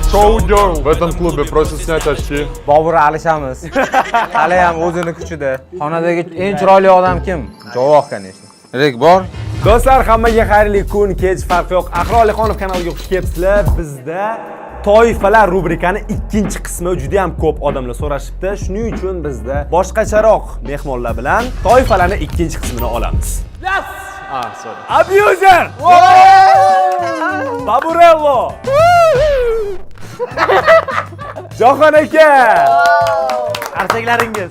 Что уйдем в этом клубе? Просят снять очки. Bobur alishamiz. Hali ham o'zini kuchida. Xonadagi eng chiroyli odam kim? Javob конечно. Rek bor. Do'stlar, hammaga xayrli kun, kech farqi yo'q. Aqro Alixonov kanaliga xush kelibsizlar. Bizda toifalar rubrikani ikkinchi qismi juda ham ko'p odamlar so'rashibdi. Shuning uchun bizda boshqacharoq mehmonlar bilan toifalarning ikkinchi qismini olamiz. Yes! Sorry. Abuser! Baburello! Jahon aka! Qarsaklaringiz.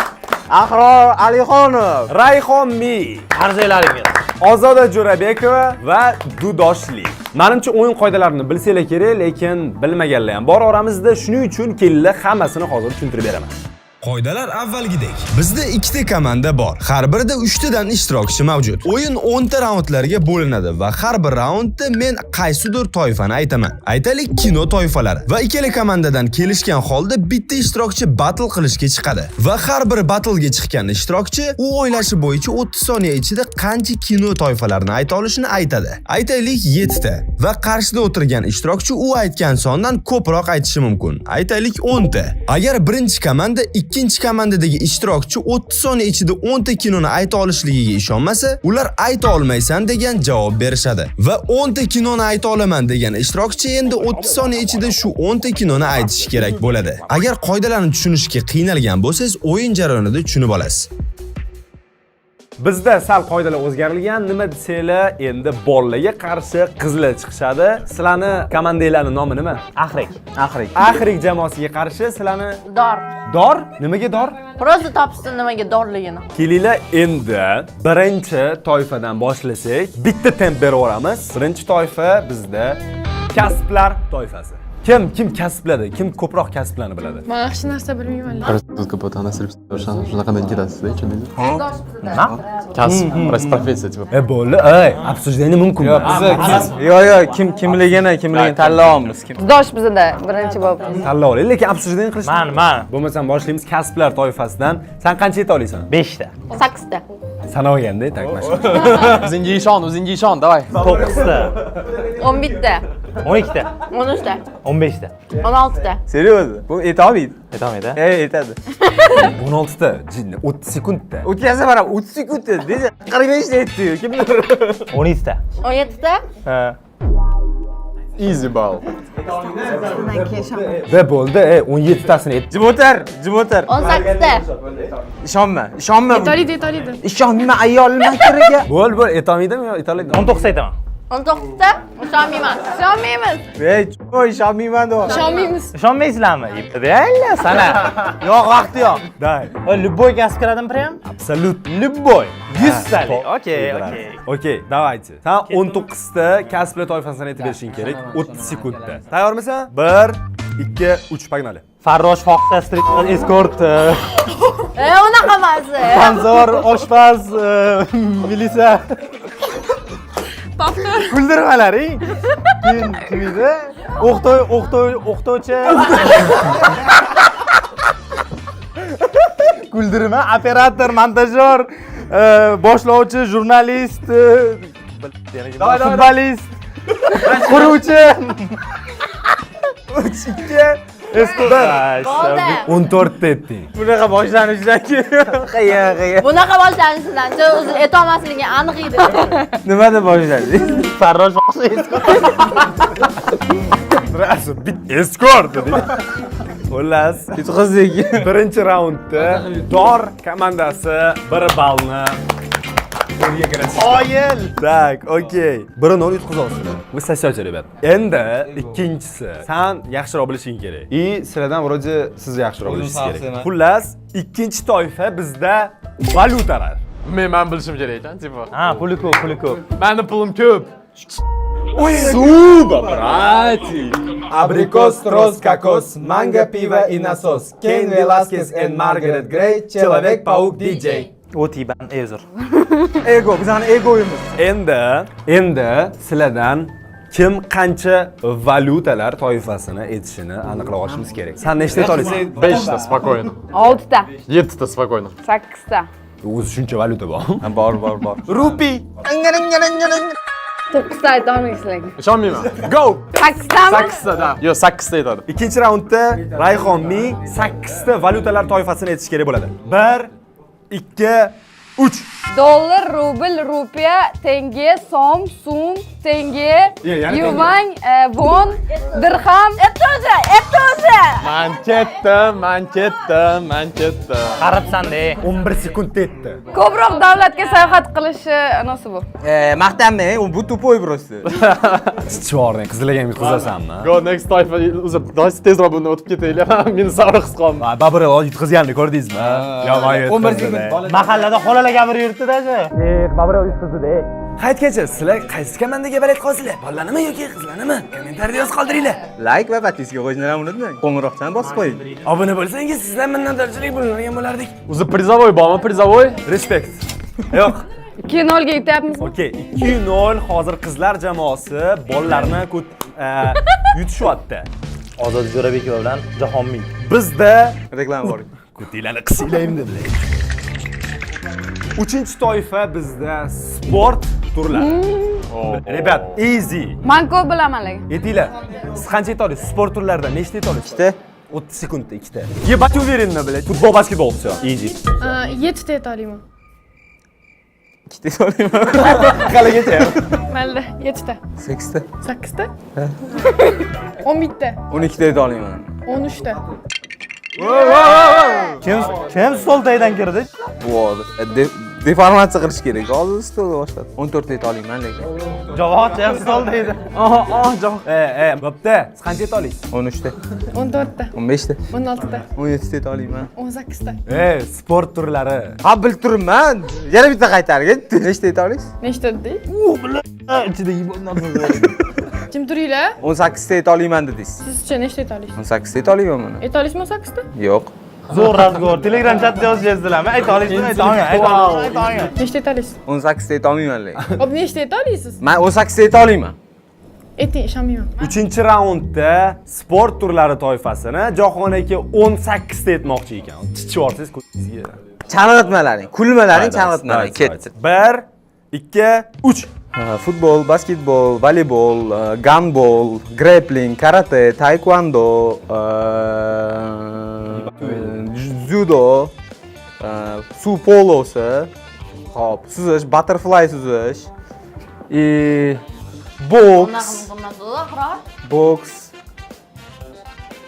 Aqro Alixonov, Rayhonmi, qarzalaringiz. Ozoda Jo'rabekova va Dudoshli. Menimcha o'yin qoidalarini bilsanglar kerak, lekin bilmaganlar ham bor oramizda. Shuning uchun kelinglar, hammasini hozir tushuntirib beraman. Qoidalar avvalgidek. Bizda ikkita komanda bor. Har birida 3 tadan ishtirokchi mavjud. O'yin 10 ta raundlarga bo'linadi va har bir raundda men qaysidir toifani aytaman. Aytaylik kino toifalari va ikkala komandadan kelishgan holda bitta ishtirokchi battle qilishga chiqadi va har bir battlega chiqqan ishtirokchi u o'ylashi bo'yicha 30 soniya ichida qancha kino toifalarini ayta olishini aytadi. Aytaylik 7 ta va qarshida o'tirgan ishtirokchi u aytgan sondan ko'proq aytishi mumkin. Aytaylik 10 ta. Agar birinchi komanda ikkinchi komandadagi ishtirokchi 30 soniya ichida 10 ta kinoni ayta olishligiga ishonmasa, ular ayta olmaysan degan javob berishadi. Va 10 ta kinoni ayta olaman degan ishtirokchi endi 30 soniya ichida shu 10 ta kinoni aytishi kerak bo'ladi. Agar qoidalarni tushunishga qiynalgan bo'lsangiz, o'yin jarayonida tushunib olasiz. Bizda sal qoidalar o'zgarilgan. Nima desanglar, endi bolalarga qarshi qizlar chiqishadi. Sizlarni komandanglarning nomi nima? Ahrik. Ahrik jamoasiga qarshi sizlarni Dor. Dor? Nimaga dor? Prosta topsin nimaga dorligini. Kelinglar, endi birinchi toifadan boshlasak, bitta temp beraveramiz. Birinchi toifa bizda kasblar toifasi. Kim kasbladi? Kim ko'proq kasblarni biladi? Men yaxshi narsa bilmayman. Shunaqadan ketasiz-da, tushundingizmi? Nima? Kasb, профессия, типа. Bo'ldi, обсуждение mumkin. Yo'q, kimligini tanlayapmiz. Dosh bizda birinchi bo'lib. Tanlab oling, lekin обсуждение qilish. Man. Bo'lmasam boshlaymiz kasblar toifasidan. Sen qancha yeta olasan? 5 ta. 8 ta. Sanavganda, takmash. O'zingga ishon, давай. 9 ta. 11 ta. 12 ta. 13 ta. 15 ta. 16 ta. Seriousli? Bu yetolmaydi. Yetolmaydi? Yetadi. 16 ta, jinni 30 sekundda. O'tkazsa ham 30 sekundda dedi. 45 ta aytdi. Kim bilir? 12 ta. 17 ta. Ha. Easy ball. Va bo'ldi, 17 tasini ayt. Jim o'tir. 18 ta. Ishonma. Yetarli. Ishonma ayolman kiriga. Bo'l, etolmaydimi yo etolaydi? 19 aytaman. 19 ta. Ishonmaymiz. Ishonmayman do. Ishonmaymiz. Ishonmaysizlarmi? Reально sana. Yo'q, vaqti yo'q. Day. Любой gaz kiradimi prям? Absolut. Любой. 100 talik. Okey, давайте. Sen 19 ta kasblar toifasidan aytib berishing kerak 30 sekundda. Tayyormisan? 1, 2, 3 pagnali. Farrosh Foxta Street Escort. Unaqa emas. Tanzor, oshpaz, milisa. Повтор. Kuldirmalaring. Kim edi? O'qituvchi. Kuldirma, operator, montajyor, boshlovchi, jurnalist, futbolist, quruvchi. 14 ta etding. Bunaqa boshlanishdan keyin Bunaqa boshlanishidan o'zi etolmasligi aniq edi. nimada boshladingiz? Farrosh Rasu bit eskort dedi. Xullas, qizlik. birinchi raundda Dor komandasi 1 ballni qo'lga kiritdi. Oyil. Tak, okey. 1-0 yutqaza olsinlar. Bu sasyochi, rебят. Endi ikkinchisi. Sen yaxshiroq bilishing kerak. Sizlardan вроде siz yaxshiroq bilishingiz kerak. Xullas, ikkinchi toifa bizda valyutalar. Men bilishim kerak-a, tipo. Ha, puli ko'p. Meni pulim ko'p. Suba, bratик. Abrikos, tros, kokos, mango, pivo и насос. Ken Velasquez and Margaret Gray, Человек-паук DJ. O'tiban ezur. Ego, bizning egoyimiz. Endi sizlardan kim qancha valyutalar toifasini aytishini aniqlab olishimiz kerak. Sen nechta aytolasiz? 5 ta, спокойно. 6 ta. 7 ta, спокойно. 8 ta. O'zi shuncha valyuta bor. Bor. Rupi. To'qqizta ayta olmaysiz lekin. Ishonmayman. Go! 8tami? 8ta da. Yo'q, 8ta aytadi. Ikkinchi raundda Rayhonning 8 ta valyutalar toifasini aytish kerak bo'ladi. 1 2 3. Dollar, rubl, rupiya, tenge, som, sum, tenge, yuan, won, dirham. Etti o'zi. Man ketdim. Qarabsan-da. 11 sekund ketdi. Ko'proq davlatga sayohat qilishi anasi bu. Maqtanma, u bu tupoy просто. Chivorning qizlagan qizasanmi? Go next toifa. O'zi tezroq bundan o'tib ketaylik. Meni sabr his qildim. Babir yutqizganini ko'rdingizmi? Yomon 11 sekund. Mahallada xolalar gapirib yuribdi-da. Babir yutqizdi-da. Qaytgacha sizlar qaysi komandaga balet qolsizlar? Bollarnimi yoki qizlarnimi? Kommentariyada yozib qoldiringlar. Like va podpiska qo'yishni unutmang. Qo'ng'iroqchani bosib qo'ying. Obuna bo'lsangiz sizlar minnatdorchilik bildirgan bo'lardik. O'zi prizovoy bormi? Prizovoy? Respekt. Yo'q. 2-0 ga yutyapmizmi? Okey, 2-0 hozir qizlar jamoasi bolalarni yutishyapti. Ozod Jo'rabekova bilan Jahonbek. Bizda Reklama bor. kutinglarni qisinglayim dedilar. 3-toifa bizda sport turlari. Rебят, easy. Men ko'p bilaman lekin. Yetinglar. Siz qancha ayta olasiz? Sport turlaridan nechta ayta olasiz? 2ta. 30 sekundda 2ta. Ебать уверенно, блядь. Futbol, basketbol, всё. Easy. 7ta ayta olaman. 2ta so'rayman. Qalagacha. Mayli, 7ta. 8ta. 8ta? 11ta. 12ta ayta olaman. 13ta. Kim stoltaydan kirdi? Bu deformatsiya qilish kerak. Hozir stolga boshladi. 14 ta ayta olaman lekin. Javob ham stoldaydi. Bo'pti. Siz qancha ayta olasiz? 13ta. 14ta. 15ta. 16ta. 17ta ayta olaman. 18ta. Sport turlari. Ha bilib turibman. Yana bitta qaytargin. Nechta ayta olasiz? Nechta deding? Ichida yibondan Jim turinglar. 18 ta ayta olaman dedingiz. Sizcha nechta ayta olasiz? 18 ta ayta olaman mana. Ayta olasizmi 18ta? Yo'q. zo'r razgovor. Telegram chatda yozishasizlarmi? Ayta olasizmi? Ayta olmayman. Ayta olmayman. Nechta ayta olasiz? 18 ta ayta olmayman lekin. Hop, nechta ayta olasiz? Men 18 ta ayta olaman. Ayting, ishonmayman. 3-raundda sport turlari toifasini Jahon aka 18 ta aytmoqchi ekan. Chichivorsiz ko'zingizga. Chalg'itmalaring, kulmalaring chalg'itmalaring ketdi. 1 2 3. Futbol, basketbol, voleybol, gandbol, grappling, karate, taekwondo, judo, suv polosi, hop, suzish, butterfly suzish, boks, boks,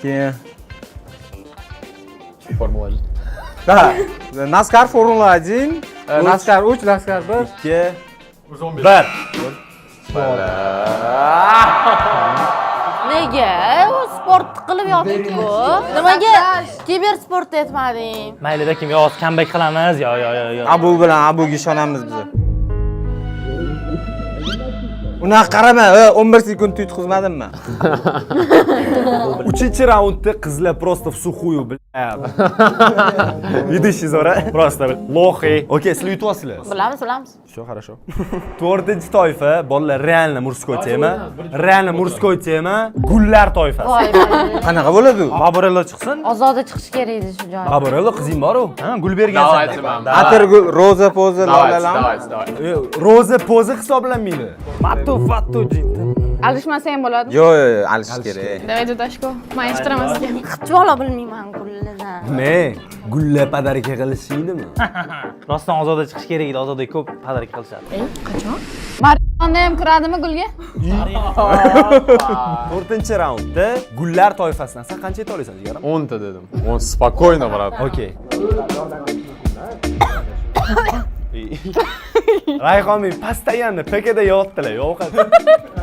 keyin Formula 1. da, NASCAR Formula 1, NASCAR 3, NASCAR 1, 2 1. Nega? U sport qilib yotibdi-ku. Nimaga kiber sport aytmading? Maylida kim yo'q, comeback qilamiz. Yo. Abu bilan Abuga ishonamiz biz. Unaqa qarama, 11 sekund yutqizmadimmi? 3-raundda qizlar просто в сухую, блядь. Ведущий Zora просто лохи. Okey, sizlar yutyapsizlar. Bilamiz. Всё хорошо. 4-toifa bolalar реально мужской tema. Реально мужской tema. Gullar toifasi. Voy, Qanaqa bo'ladi u? Baburello chiqsin. ozoda chiqish kerak edi shu joyga. Babarelo qizing bor-ku. Ha, gul bergansan. Давайте. Atirgul, roza poza, lolalam. Давайте. Roza poza hisoblanmaydi. Fattu jinti. Alishmasang bo'ladimi? Yo'q, alish kerak. Давай, Dudashko. Men eshitiraman sizga. Qichvola bilmayman gulladan. Me, gullar padarka qilishdimi? Rostdan ozoda chiqish kerak edi. Ozoda ko'p padarik qilishadi. Qachon? Marijonda ham kiradimi gulga? 4-raundda gullar toifasidan siz qancha ayta olasiz, jigarim? 10 ta dedim. 10 спокойно, брат. Okey. Rayhonbek pastayanni PKda yotdilar, yo'q.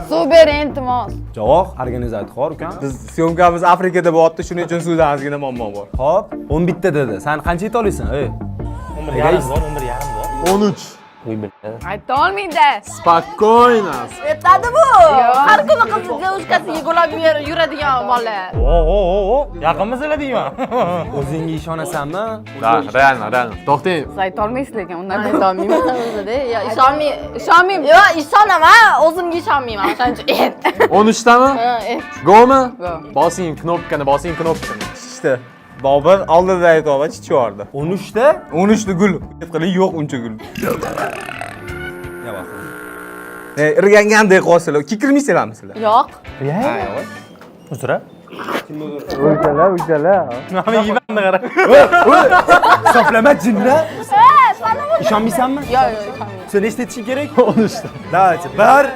Suv bering, iltimos. Javob, organizator ukam. Biz syomkamiz Afrikada bo'lyapti, shuning uchun suvda ozgina muammo bor. Hop, 11 ta dedi. Sen qancha ayta olasan? 11,5 bor, 11,5 bor. 13. Uy biladi. Ayta olmaydi. Спокойно. Aytadi bu. Har kuni qiziga o'zgasiga gulab yuradigan bola. Yaqinmisilar deyman. O'zingga ishonasanmi? Da, реально. To'xtang. Siz ayta olmaysiz lekin undan ayta olmayman o'zida. Yo, ishonmayman. Yo, ishonaman, o'zimga ishonmayman. O'shaning uchun 13 tami? Ha, Go'mi? Go. Bosing knopkani. İşte Bobur oldida aytib chichiyordi. 13 ta? 13 ta gul. Qilib yo'q uncha gul. Irgangandek qo'sizlar. Kikirmaysizlarmi sizlar? Yo'q. Uzra. Mana yeyman qara. Hisoblama jinni. Ishonmaysanmi? Yo'q, ishonmayman. Sen nechta aytishing kerak? 13 ta. Давайте. 1,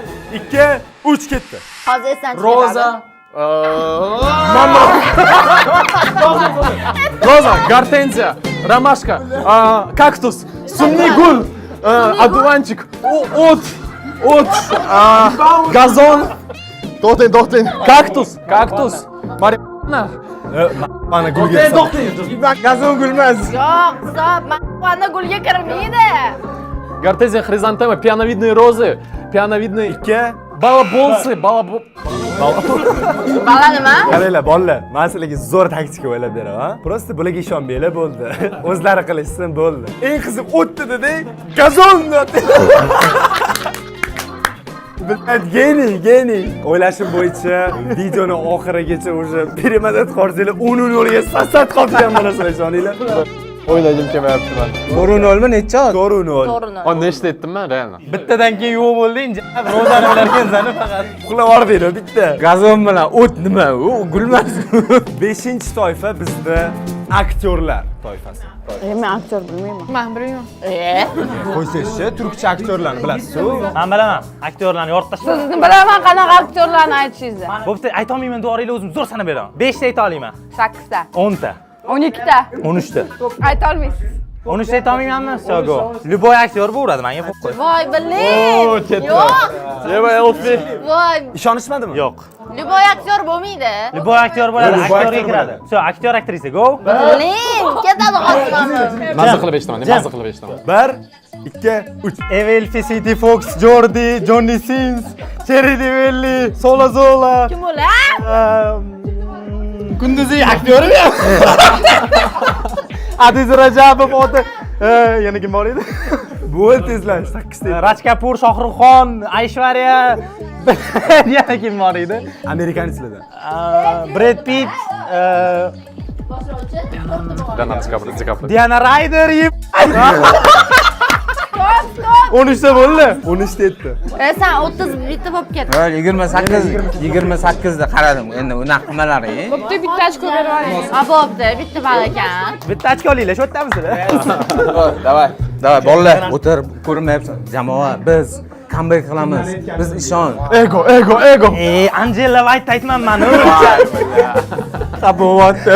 2, 3 ketdi. Hozir esdan chiqadi. Roza. Roza, горtензия, ромашка, кактус, sun'iy gul, одуванчик, o't, gazon, to'xtang, kaktus, marihuana. Mana gulga. Gazon gulmas. Yo'q, hisob. Mana gulga kirmaydi. Гортензия, хризантема, пиановидные розы, пиановидные 2. балаболсы, Bala nima? Qaranglar, bolalar, men sizlarga zo'r taktika o'ylab beraman. Просто bularga ishonmanglar bo'ldi. O'zlari qilishsin bo'ldi. Eng qiziq o'tdi dedi, gazon dedi. Geniy. O'ylashim bo'yicha videoni oxirigacha o'sha perimedat qorsanglar 10 yo'lga sassat qolgan bo'lasizlar, ishoninglar. O'ylagim kelmayapti man. 4-0 necha? 4-0. To'g'rini. Nechta aytdim man, reально? Bittadan keyin yo'q bo'lding. Rozani bilarkan seni faqat. Uxlab yordinglar bitta. Gazon bilan o't nima? U gulmas. 5-toifa bizda aktyorlar toifasi. Men aktyor bilmayman. Men bilmayman. Qo'ysangchi, turkcha aktyorlarni bilasiz-ku? Men bilaman. Aktyorlarni yorib tashlab. Sizni bilaman qanaqa aktyorlarni aytishingizni. Bo'pti, ayta olmayman, duoringlar o'zim zo'r sanab beraman. 5 ta ayta olmayman. 8 ta, 10 ta, 12 ta. 13 ta. Ayta olmaysiz. 13 ta ayta olmaymanmi? Всё. Любой aktyor bo'ladi, menga qo'yib qo'y. Voy, bilin. Yo'q. Yeva Elfi. Voy, Ishonishmadimi? Yo'q. любой aktyor bo'lmaydi. Любой aktyor bo'ladi, aktyorga kiradi. Всё, aktyor, aktrisa, go. Bilin, ketadi hozir. Mazza qilib eshitaman, mazza qilib eshitaman. 1, 2, 3. Evel, City Fox, Jordi, Johnny Sins, Cherry Develli, Zola. Kim ular? Kunduzi aktyormi? Adiz Rajabov oti. Yana kim bor edi? Bo'ldi tezlash, 8 ta. Raj Kapur, Shohruxxon, Ayshvarya. Yana kim bor edi? Amerikanliklardan. Brad Pitt, Leonardo DiCaprio. Diana Ryder. 13 ta bo'ldi. 13 ta etdi. Sen 30 bitta bo'lib ketdi. 28 da qaradim. Endi unaqa qilmalari. Bo'pti, bitta ochko berib yuboring. Ha, bo'pti, bitta bal ekan. Bitta ochko olinglar, shu yerdamizlar. Davay, bolalar, o'tirib ko'rinmayapsan. Jamoa, biz comeback qilamiz. Biz ishon. Ego. Angela White aytmanman. Qabovatdi.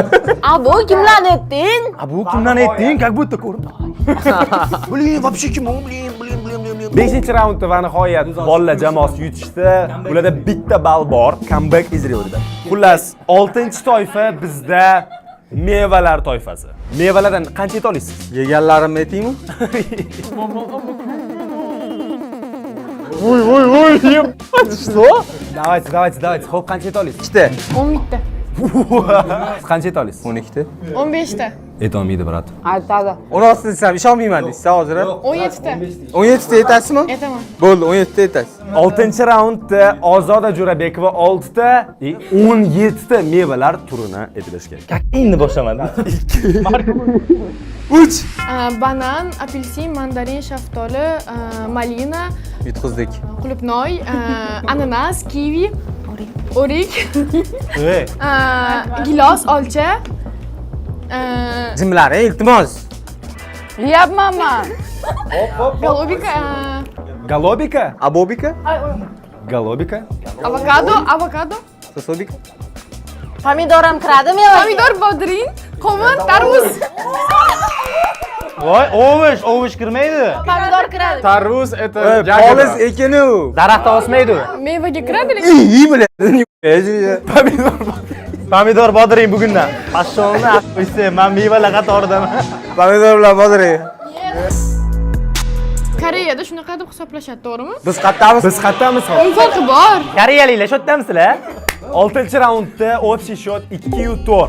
Bu kimlarni aytding? Bu kimdan aytding? Как будто ko'rib. Блин, вообще kim u? Блин. 5-raundda va nihoyat bolalar jamoasi yutishdi. Ularda bitta ball bor. Comeback is real. Xullas, 6-toifa bizda mevalar toifasi. Mevalardan qancha eta olasiz? Yeganlarimni aytaymi? Voy, что? Давайте. Xo'p, qancha eta olasiz? 2 ta. 10 bitta. Qancha eta olasiz? 12 ta. 15 ta. Eta olmaydi, brat. Aytadi. 16 ta desam ishonmayman deysiz hozir. 17 ta. 17 ta aytasizmi? Aytaman. Bo'ldi, 17 ta aytasiz. 6-raundda Ozoda Jo'rabekova 6 ta, 17 ta mevalar turini aytilishi kerak. Endi boshlamadim. 3. Banan, apelsin, mandarin, shaftoli, malina, Yutqizdik. qulupnoy, ananas, kivi, o'rik, gilos, olcha, Jimlar, iltimos. Yeyapmanman. golubika, Galobika? Abobika? Galobika? avokado, Sosobika? Pomidor ham kiradimi yo? pomidor, bodrin, qovun, tarvuz. Voy, ovish kirmaydi. Pomidor kiradi. Tarvuz это Polis ekini u. Daraxtda o'smaydi. Mevaga kiradi. İyi biladi. Pomidor bodring bugundan. Pashsholni qo'ysa, men mevalar qatoridaman. Pomidor bilan bodri. Koreyada shunaqa deb hisoblashadi, to'g'rimi? Biz qayerdamiz? Biz qayerdamiz? Farqi bor. Koreyaliklar shu yerdamizlar? 6-raundda общий счет 2-4.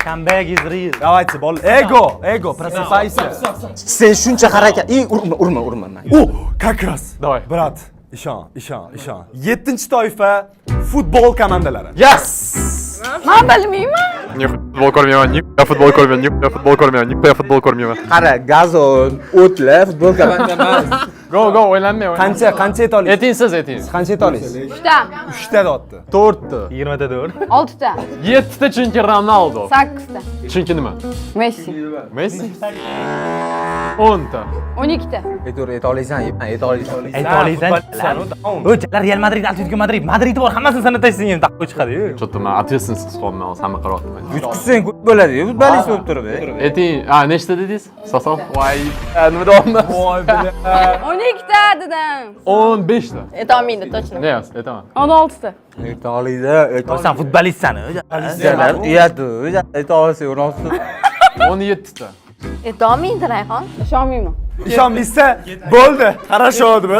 Comeback is real. Давайте, bol. Ego, просыпайся. Sen shuncha harakat. Urma. Как раз. Давай. Brat, ishon. 7-toifa futbol komandalari. Yes! Men bilmayman. Futbol ko'rmayman, futbol ko'rmayman, futbol ko'rmayman, futbol ko'rmayman. Qara, gazon, o'tlar, futbolka banda emas. Go, o'ylanmay. Qancha et olasiz? Etingsiz, etingiz. Qancha et olasiz? 3ta, 3ta dotdi. 4ta. 20 ta dur. 6ta, 7ta chunki Ronaldo. 8ta, Chunki nima? Messi, Messi. 10ta. 12ta. Et olasan, et olasan. Aytoliysan. O'chalar Real Madrid, Atletico Madrid, Madrid bor, hammasini sanab tashlashing ham taqqa chiqadi-yu. Что-то men ответственность qolmay, hamma qaryapman. Kuchsang ko'p bo'ladi-yu, futbolist bo'lib turib. Eting, nechta dedingiz? Sosoq. Voy, nima deyapman? Voy bilan. 12ta dedim. 15ta. Aytolmaydi, точно. Ne yaz? Aytaman. 16ta. Et olaydi, Sen futbolistsan. uyatdi, et olasa o'rnosiz. 17ta. Aytolmaydi Rayhon. Ishonmayman. Ishonmaysa bo'ldi. Хорошо deb.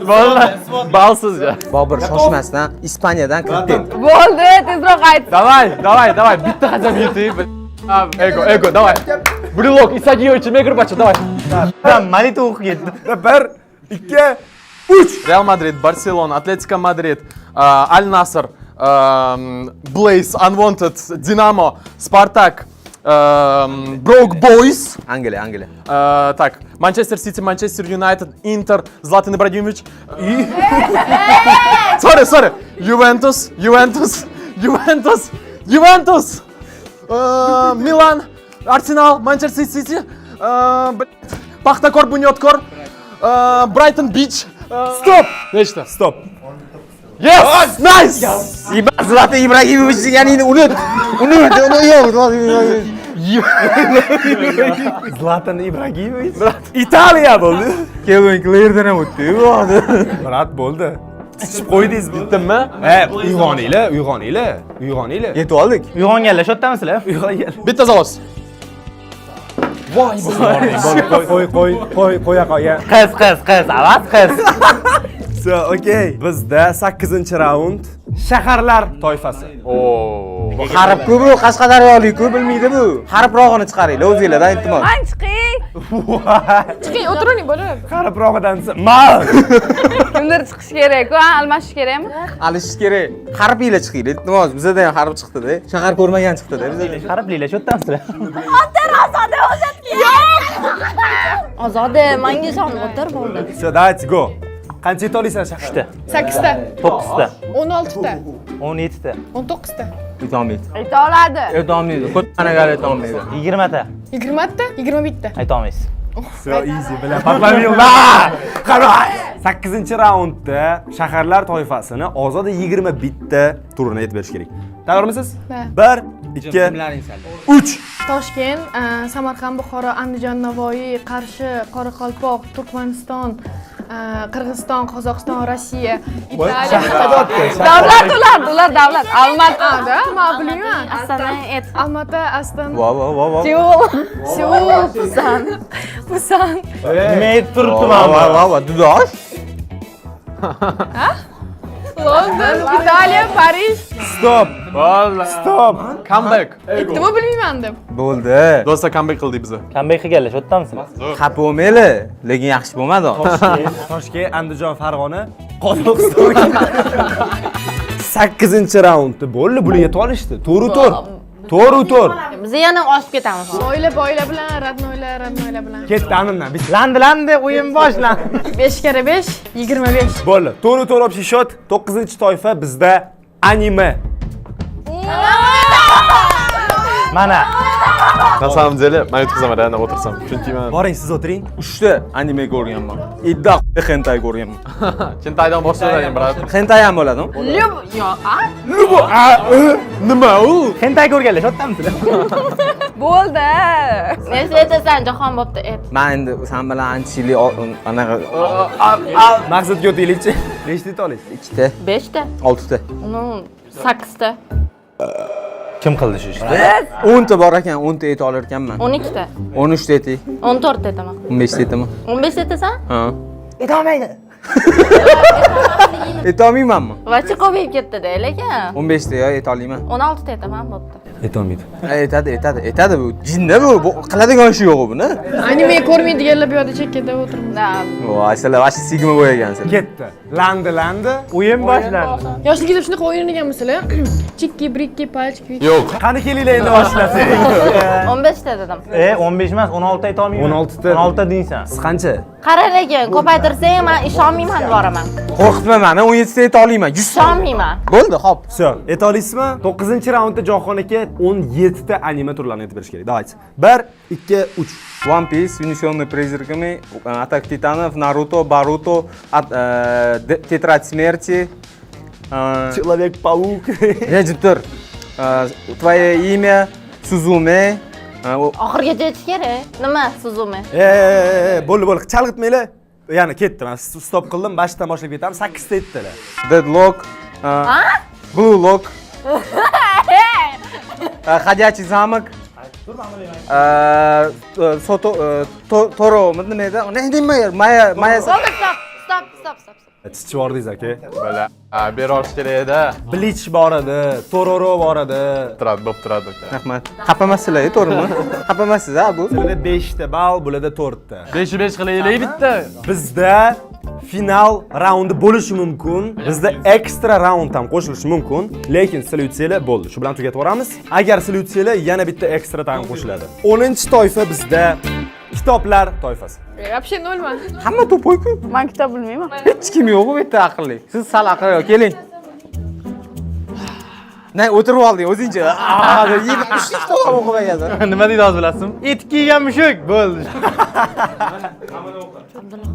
Vallahi balsizga. Bobur shoshmasdan Ispaniyadan kirib keldi. Bo'ldi, tezroq ayt. Давай, bitta hajam yetib. Ego, давай. Брелок, Исагиевич, Мегрбача, давай. Malita o'qib ketdi. 1 2 3. Real Madrid, Barcelona, Atletico Madrid, Al Nassr, Blaze, Unwanted, Dinamo, Spartak, Broke Boys. Angliya. Так, Manchester City, Manchester United, Inter, Zlatan Ibrahimovic. Sorry. Juventus. Milan, Arsenal, Manchester City, Paxtakor, Bunyotkor, Brighton Beach. Stop. Nechta? Stop. Yes! Nice! Zlatan Ibrahimovic deganingni unut. Uni yo'q. Zlatan Ibrahimovic. Italiya bo'ldi. Kevin Cleardan ham o'tdi-yu. Brat bo'ldi. Tichib qo'ydingiz bu. Bittimi? Uyg'oninglar. Yetib oldik. Uyg'onganlar, shu yerdamasizlar? Uyg'ongan. Bitta zavos. Qo'ya qo'ya. Qiz, avaz qiz. So, okay. Bizda 8-raund shaharlar toifasi. Harib-ku bu, Qashqadaryolik-ku, bilmaydi bu. Haribrog'ini chiqaringlar o'zingizlardan iltimos. Man chiqing. Chiqing, o'tiring, bo'laveradi. Qaribroqdan Kimdir chiqish kerak-ku, almashish kerakmi? Alishish kerak. Harbiylar chiqinglar, iltimos. Bizda ham harb chiqdi-da. Shahar ko'rmagan chiqdi-da bizda. Qaribliklar, shu yerdamisizlar? Ozoda, menga ishon, o'tir bo'ldi. So, давайте go. Qancha et olaysan shahar? 8ta, 9ta, 16ta, 17ta, 19ta, Aytolmaydi. Ayta oladi. Aytolmaydi. Qo'rqqaniga aytolmaydi. 20ta. 20ta, 21ta. Aytolmaysiz. So, easy bilan patlamanglar. Qara. 8-raundda shaharlar toifasini Ozoda 20 bitta turini aytib berish kerak. Tayyormisiz? Ha. 1 2 3. Toshkent, Samarqand, Buxoro, Andijon, Navoiy, Qarshi, Qoraqalpoq, Turkmaniston, Qirg'iziston, Qozog'iston, Rossiya, Italiya. Ular davlat. Almaty. Men bilmayman. Astana et. Almaty, Aston, Vo. Seul, Busan. Nima aytib turibman? Va, dudosh. London, Italiya, Parij. Stop. Vallahi. Stop. Comeback. Nima bilmayman deb. Bo'ldi. Do'stlar comeback qildik biz. Qanday qilganlar, shu yerdamisizlar? Xafa bo'lmanglar, lekin yaxshi bo'lmadi. Toshkent, Andijon, Farg'ona, Qozog'iston. 8-raundda bo'ldi, bular yetib olishdi. To'g'ri. Biz yana oshib ketamiz. Boyla bilan, radnoylar bilan. Ketdi amindan. Landi, o'yin boshlandi. 5 kere 5, 25. Bo'ldi. To'g'ri общий счет. 9-toifa bizda anime. Mana. На самом деле, men yutqizaman, yana o'tirsam. Chunki men Boring, siz o'tiring. 3 ta anime ko'rganman. Idda hentai ko'rganman. Chintaydan boshladim, brat. Hentai ham bo'ladimi? Nima u? Hentai ko'rganlar, shu yerdamisizlar? Bo'ldi. Nechta aytasan, jahon bo'pti et. Men endi sen bilan anchili anaqa Maqsadga o'taylikchi. Nechta et olaysiz? 2 ta, 5 ta, 6 ta. 8 ta, Kim qildi shu ishni? 10 ta bor ekan, 10 ta et olar ekanman. 12 ta, 13 ta eting, 14 ta aytaman. 15 ta etaman. 15 aytasan? Ha. Aytolmaydi. Aytolmaymanmi? Vachi ko'payib ketdi-da, lekin. 15 ta yo aytolmayman. 16 ta aytaman, bo'pti. Aytolmaydi. Aytadi bu. Jinni bu qiladigan ishi yo'q buni. Anime ko'rmaydiganlar bu yerda chekkada o'tiribdi. Da. Voy, sizlar vashi sigma bo'yagansiz. Ketdi. Landi. O'yin boshlandi. Yoshligida shunaqa o'ynaganmisizlar? Chikki, brikki, pachki. Yo'q. Qani kelinglar endi boshlasak. 15 ta dedim. 15 emas, 16 aytolmayman. 16 ta. 16 deysan. Siz qancha? Qara lekin ko'paytirsang men ishonmayman boraman. Qo'rqitma meni, 17 ta aytolmayman. 100 ta. Ishonmayman. Bo'ldi, xo'p. Все, aytolasizmi? 9-raundda Jahon aka 17 ta anime turlarini aytib berish kerak. Давайте. 1, 2, 3. One Piece, унесенный призраками, Атака Титанов, Наруто, Боруто, Тетрадь смерти, Человек-паук. Режиссер, Твое имя, Сузуме, Oxirigacha yetish kerak. Nima, Suzume? Bo'ldi. Chalg'itmanglar. Ya'ni ketdi. Men stop qildim. Boshdan boshlab ketamiz. 8 ta aytdilar. Deadlock, Blue Lock, Ходячий замок, Toro, nima edi? Maya. Stop. Tichib yordingiz aka. Bala. Bera olish kerak edi. Bleach bor edi, Tororo bor edi. Bo'p turadi aka. Rahmat. Xafamasizlar, to'g'rimi? Xafamasiz bu. Bularda 5 ta ball, bularda 4 ta. 5-5 qilaylik bitta. Bizda final raundi bo'lishi mumkin. Bizda ekstra raund ham qo'shilishi mumkin. Lekin sizlar yutsanglar bo'ldi. Shu bilan tugatib yuboramiz. Agar sizlar yutsanglar, yana bitta ekstra ham qo'shiladi. 10-toifa bizda kitoblar toifasi. Вообще nolman. Hamma to'poy-ku. Men kitob bilmayman. Hech kim yo'q bu yerda aqlli. Siz sal aqlli, keling. Ne o'tirib olding o'zingcha. Yeb tushlik to'g'ri o'qib ekansan. Nima deydi hozir bilasizmi? Etik kiygan mushuk bo'ldi.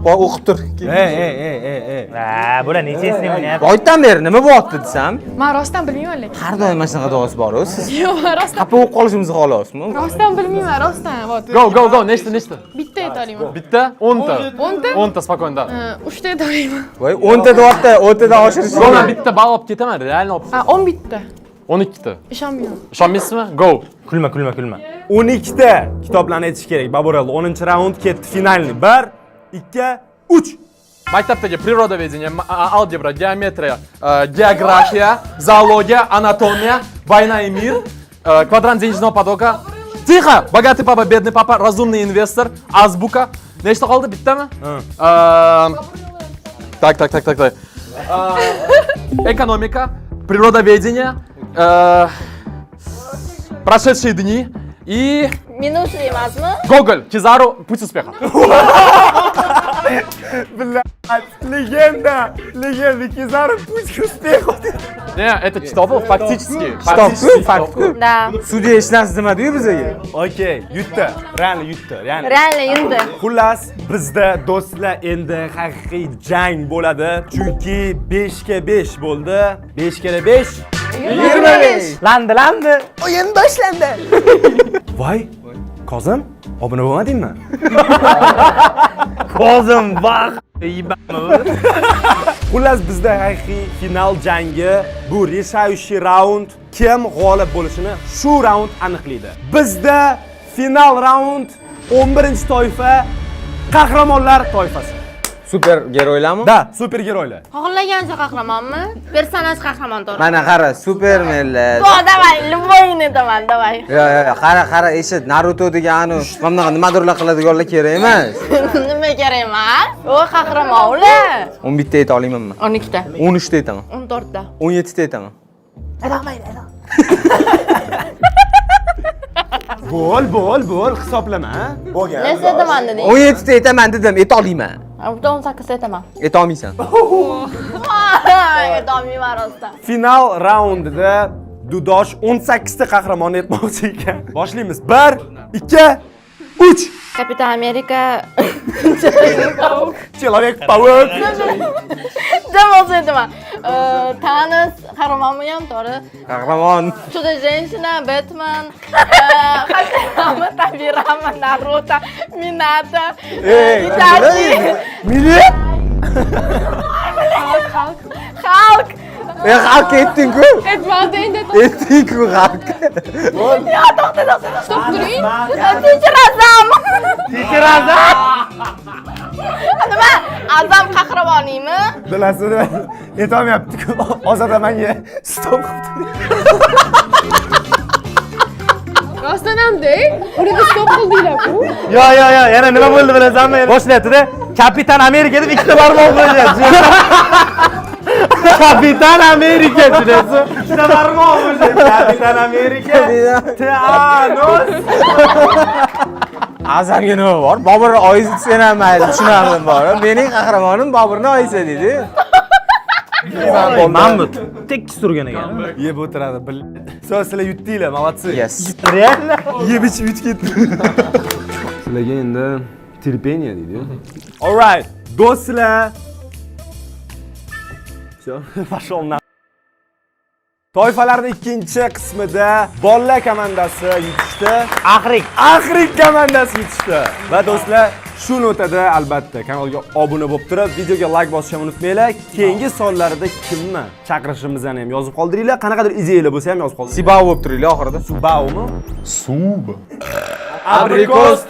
Voy o'qib tur. Ha, bular nechasini o'ynayapti? Boydan beri nima bo'lyapti desam, Men rostdan bilmayman lekin. har doim mana shunaqa davosi bor-ku siz. Yo'q, rostdan. Xafa bo'lib qolishimiz xolosmi? Rostdan bilmayman, rostdan. Go. Nechta? Bitta aytolmayman. Bitta? 10 ta. 10 ta? 10 ta spokon da. 3 ta aytolmayman. Voy 10 ta deyapti, 10 tadan oshirish. Go, men bitta ball olib ketaman, realni olib. 10 bitta. 12 ta. Ishonmayman. Ishonmaysizmi? Go. Kulma. 12 ta kitoblarni aytish kerak. Baborel 10-raund ketdi finalni. 1, 2, 3. Maktabdagi прироdovedение, algebra, geometriya, geografiya, zoologiya, anatomiya, война и мир, квадрант денежного потока. Тихо! Богатый папа, бедный папа, разумный инвестор, азбука. Nechta qoldi? Bittami? Так. Экономика, природоведение, прошедшие дни и Minusli emasmi? Гоголь, Кизару, Путь успеха. Legenda Kizaru Путь к успеху. Не, это kitobi фактически. Kitobku, faktku. Da. Sudya hech narsa demadi-yu bizga. Okay, yutdi. Realni yutdi. Ya'ni Realni yutdi. xullas bizda do'stlar endi haqiqiy jang bo'ladi. Chunki 5 ga 5 bo'ldi. 5 ga 5 25. Landi. o'yin boshlandi. Voy, Kozim, obuna bo'lmadingmi? Kozim bax. Xullas bizda haqiqiy final jangi, bu решающий raund, kim g'olib bo'lishini shu raund aniqlaydi. Bizda final raund 11-toifa qahramonlar toifasi. Super geroylarmi? Da, supergeroylar. Xohlagancha qahramonmi? Personaj qahramon to'g'ri. Mana qara, supermenlar. Давай, любойni aytaman, давай. Yo, qara, eshit, Naruto degani mana nimadirlar qiladiganlar kerak emas. Nima kerak emas? O qahramon ular. 11 ta ayta olamanmi? 12 ta. 13 ta aytaman. 14 ta. 17 ta aytaman. Bo'l, hisoblama. Bo'lgan. Nechta aytaman deding? 17 ta aytaman dedim, ayta olaman. Bitta 18 ta aytaman. Ayta olmaysan. Aytolmayman rostdan. Final raundida Dudosh 18 ta qahramonni aytmoqchi ekan. Boshlaymiz. 1, 2, 3. Kapitan Amerika. Человек-паук. Jamolsa aytaman. Thanos qahramonmi ham to'g'ri? Qahramon. Чудо-женщина, Batman, Hashirama, Tabirama, Naruto, Minato, Itachi, Hulk. Xalq aytding-ku. Aytmadi endi. Aytding-ku xalq. Yo, to'xta. Stop turing. Teacher Azam. Nima? Azam qahramoniymi? Bilasizmi? Yetolmayapti-ku. Ozod menga stop qilib Rostdan hamda, buni stop qildinglar-ku. Yo, yana nima bo'ldi bilasanmi? Boshlayapti-da. Kapitan Amerika deb ikkita barmoq qo'yadi. Kapitan Amerika tushunasiz? Ikkita barmoq qo'yadi. Kapitan Amerika. Thanos. Azamga nima bor? Bobur oyisi sen ham mayli tushunardim bor. Mening qahramonim Boburning oyisi dedi. Mamut tekis turgan ekan. yeb o'tiradi. So, sizlar yutdinglar, молодцы. Yes. Real. Yeb ichib yutib ketdi. Sizlarga endi terpeniya deydi. All right. Do'stlar. Всё, пошел на. Toifalarning ikkinchi qismida bolalar komandasi yutishdi. Axrik komandasi yutishdi. Va do'stlar, shu notada albatta kanalga obuna bo'lib turib, videoga like bosishni unutmanglar. Keyingi sonlarida kimni chaqirishimizni ham yozib qoldiringlar. Qanaqadir ideyalar bo'lsa ham yozib qoldiringlar. Sibao bo'lib turinglar oxirida. Subaumi? Abrikos